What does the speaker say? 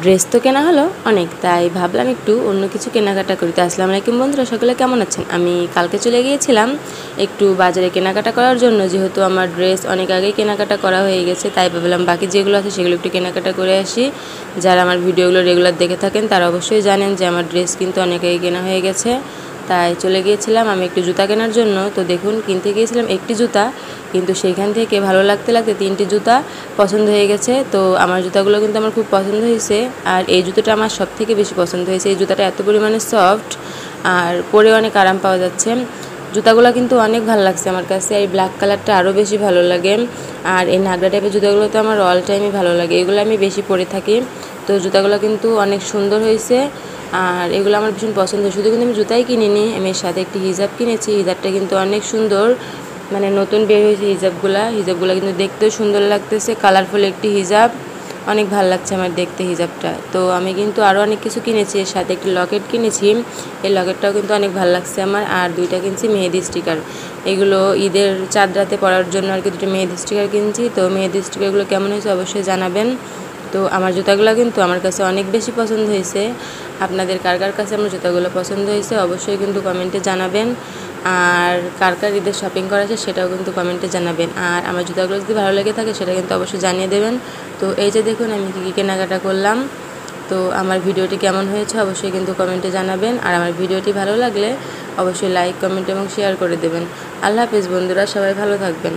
Dress তো কেনা হলো অনেক, তাই ভাবলাম একটু অন্য কিছু কেনাকাটা করি। তো আসসালামু আলাইকুম বন্ধুরা, সকলে কেমন আছেন? আমি কালকে চলে গিয়েছিলাম একটু বাজারে কেনাকাটা করার জন্য, যেহেতু আমার ড্রেস অনেক আগেই কেনাকাটা করা হয়ে গেছে, তাই ভাবলাম বাকি যেগুলো আছে সেগুলো একটু কেনাকাটা করে আসি। যারা আমার ভিডিওগুলো রেগুলার দেখে থাকেন তারা অবশ্যই জানেন যে আমার ড্রেস কিন্তু অনেক আগে কেনা হয়ে গেছে। তাই চলে গিয়েছিলাম আমি একটু জুতা কেনার জন্য। তো দেখুন, কিনতে গিয়েছিলাম একটি জুতা, কিন্তু সেইখান থেকে ভালো লাগতে লাগতে 3টি জুতা পছন্দ হয়ে গেছে। তো আমার জুতাগুলো কিন্তু আমার খুব পছন্দ হয়েছে, আর এই জুতোটা আমার সব থেকে বেশি পছন্দ হয়েছে। এই জুতাটা এত পরিমাণে সফট আর পরে অনেক আরাম পাওয়া যাচ্ছে। জুতাগুলো কিন্তু অনেক ভালো লাগছে আমার কাছে। এই ব্ল্যাক কালারটা আরও বেশি ভালো লাগে, আর এই নাগরা টাইপের জুতাগুলো তো আমার অল টাইমই ভালো লাগে, এগুলো আমি বেশি পরে থাকি। তো জুতাগুলো কিন্তু অনেক সুন্দর হয়েছে, আর এগুলো আমার ভীষণ পছন্দ। শুধু কিন্তু আমি জুতাই কিনিনি, আমি এর সাথে একটি হিজাব কিনেছি। হিজাবটা কিন্তু অনেক সুন্দর, মানে নতুন বের হয়েছে হিজাবগুলো কিন্তু দেখতেও সুন্দর লাগতেছে। কালারফুল একটি হিজাব, অনেক ভালো লাগছে আমার দেখতে হিজাবটা। তো আমি কিন্তু আরও অনেক কিছু কিনেছি, এর সাথে একটি লকেট কিনেছি। এই লকেটটাও কিন্তু অনেক ভালো লাগছে আমার। আর 2টা কিনছি মেহেদি স্টিকার, এগুলো ঈদের চাঁদ রাতে পরার জন্য আর কি 2টা মেহেদি স্টিকার কিনছি। তো মেহেদি স্টিকারগুলো কেমন হয়েছে অবশ্যই জানাবেন। তো আমার জুতাগুলো কিন্তু আমার কাছে অনেক বেশি পছন্দ হয়েছে। আপনাদের কার কার কাছে আমার জুতাগুলো পছন্দ হয়েছে অবশ্যই কিন্তু কমেন্টে জানাবেন। আর কার কার ঈদের শপিং করা আছে সেটাও কিন্তু কমেন্টে জানাবেন। আর আমার জুতাগুলো যদি ভালো লেগে থাকে সেটা কিন্তু অবশ্যই জানিয়ে দেবেন। তো এই যে দেখুন আমি কী কী কেনাকাটা করলাম। তো আমার ভিডিওটি কেমন হয়েছে অবশ্যই কিন্তু কমেন্টে জানাবেন। আর আমার ভিডিওটি ভালো লাগলে অবশ্যই লাইক, কমেন্ট এবং শেয়ার করে দেবেন। আল্লাহ হাফেজ বন্ধুরা, সবাই ভালো থাকবেন।